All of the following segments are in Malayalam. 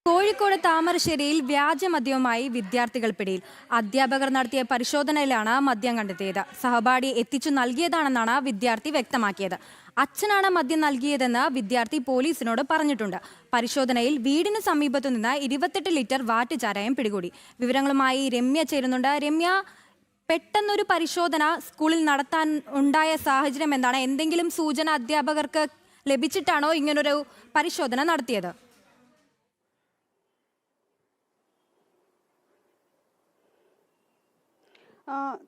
കോഴിക്കോട് താമരശ്ശേരിയിൽ വ്യാജമദ്യവുമായി വിദ്യാർത്ഥികൾ പിടിയിൽ. അധ്യാപകർ നടത്തിയ പരിശോധനയിലാണ് മദ്യം കണ്ടെത്തിയത്. സഹപാഠി എത്തിച്ചു നൽകിയതാണെന്നാണ് വിദ്യാർത്ഥി വ്യക്തമാക്കിയത്. അച്ഛനാണ് മദ്യം നൽകിയതെന്ന് വിദ്യാർത്ഥി പോലീസിനോട് പറഞ്ഞിട്ടുണ്ട്. പരിശോധനയിൽ വീടിന് സമീപത്തു നിന്ന് 28 ലിറ്റർ വാറ്റ് ചാരായം പിടികൂടി. വിവരങ്ങളുമായി രമ്യ ചേരുന്നുണ്ട്. രമ്യ, പെട്ടെന്നൊരു പരിശോധന സ്കൂളിൽ നടത്താൻ ഉണ്ടായ സാഹചര്യം എന്താണ്? എന്തെങ്കിലും സൂചന അധ്യാപകർക്ക് ലഭിച്ചിട്ടാണോ ഇങ്ങനൊരു പരിശോധന നടത്തിയത്?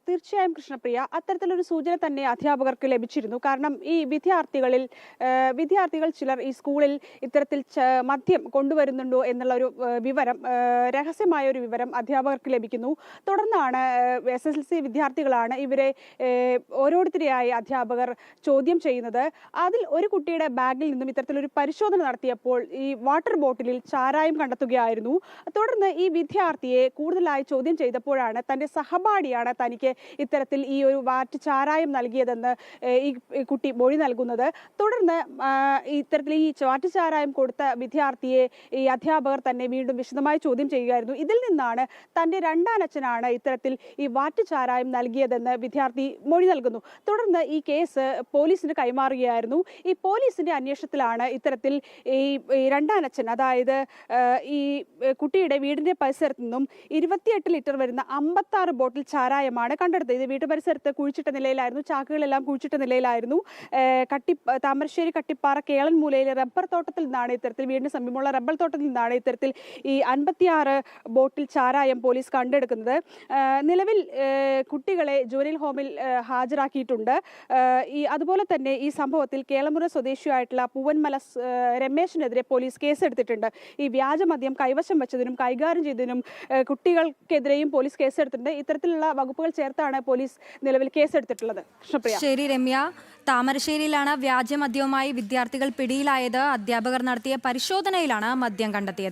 തീർച്ചയായും കൃഷ്ണപ്രിയ, അത്തരത്തിലൊരു സൂചന തന്നെ അധ്യാപകർക്ക് ലഭിച്ചിരുന്നു. കാരണം ഈ വിദ്യാർത്ഥികൾ ചിലർ ഈ സ്കൂളിൽ ഇത്തരത്തിൽ മദ്യം കൊണ്ടുവരുന്നുണ്ടോ എന്നുള്ള ഒരു വിവരം, രഹസ്യമായ ഒരു വിവരം അധ്യാപകർക്ക് ലഭിക്കുന്നു. തുടർന്നാണ് SSLC വിദ്യാർത്ഥികളാണ് ഇവരെ ഓരോരുത്തരെയായി അധ്യാപകർ ചോദ്യം ചെയ്യുന്നത്. അതിൽ ഒരു കുട്ടിയുടെ ബാഗിൽ നിന്നും ഇത്തരത്തിലൊരു പരിശോധന നടത്തിയപ്പോൾ ഈ വാട്ടർ ബോട്ടിലിൽ ചാരായം കണ്ടെത്തുകയായിരുന്നു. തുടർന്ന് ഈ വിദ്യാർത്ഥിയെ കൂടുതലായി ചോദ്യം ചെയ്തപ്പോഴാണ് തൻ്റെ സഹപാഠിയാണ് തനിക്ക് ഇത്തരത്തിൽ ഈ ഒരു വാറ്റ് ചാരായം നൽകിയതെന്ന് ഈ കുട്ടി മൊഴി നൽകുന്നത്. തുടർന്ന് ഇത്തരത്തിൽ ഈ വാറ്റ് ചാരായം കൊടുത്ത വിദ്യാർത്ഥിയെ ഈ അധ്യാപകർ തന്നെ വീണ്ടും വിശദമായി ചോദ്യം ചെയ്യുകയായിരുന്നു. ഇതിൽ നിന്നാണ് തൻ്റെ രണ്ടാനച്ഛനാണ് ഇത്തരത്തിൽ ഈ വാറ്റ് ചാരായം നൽകിയതെന്ന് വിദ്യാർത്ഥി മൊഴി നൽകുന്നു. തുടർന്ന് ഈ കേസ് പോലീസിന് കൈമാറുകയായിരുന്നു. ഈ പോലീസിന്റെ അന്വേഷണത്തിലാണ് ഇത്തരത്തിൽ ഈ രണ്ടാനച്ഛൻ, അതായത് ഈ കുട്ടിയുടെ വീടിന്റെ പരിസരത്ത് നിന്നും 28 ലിറ്റർ വരുന്ന 56 ബോട്ടിൽ ചാരായമാണ് കണ്ടെടുത്തത്. ഇത് വീട്ടു പരിസരത്ത് കുഴിച്ചിട്ട നിലയിലായിരുന്നു, ചാക്കുകളെല്ലാം കുഴിച്ചിട്ട നിലയിലായിരുന്നു. താമരശ്ശേരി കട്ടിപ്പാറ കേളൻ മൂലയിലെ റബ്ബർ തോട്ടത്തിൽ നിന്നാണ് ഇത്തരത്തിൽ, വീടിന് സമീപമുള്ള റബ്ബർ തോട്ടത്തിൽ നിന്നാണ് ഇത്തരത്തിൽ ഈ 56 ബോട്ടിൽ ചാരായം പോലീസ് കണ്ടെടുക്കുന്നത്. നിലവിൽ കുട്ടികളെ ജുവനൈൽ ഹോമിൽ ഹാജരാക്കിയിട്ടുണ്ട്. അതുപോലെ തന്നെ ഈ സംഭവത്തിൽ കേളമുറ സ്വദേശിയായിട്ടുള്ള പൂവൻമല രമേശിനെതിരെ പോലീസ് കേസെടുത്തിട്ടുണ്ട്. ഈ വ്യാജമദ്യം കൈവശം വെച്ചതിനും കൈകാര്യം ചെയ്തതിനും കുട്ടികൾക്കെതിരെയും പോലീസ് കേസെടുത്തിട്ടുണ്ട്. ഇത്തരത്തിലുള്ള വകുപ്പുകൾ ചേർത്താണ് പോലീസ് നിലവിൽ കേസെടുത്തിട്ടുള്ളത്. കൃഷ്ണപ്രിയ. ശരി രമ്യ, താമരശ്ശേരിയിലാണ് വ്യാജമദ്യവുമായി വിദ്യാർത്ഥികൾ പിടിയിലായത്. അധ്യാപകർ നടത്തിയ പരിശോധനയിലാണ് മദ്യം കണ്ടെത്തിയത്.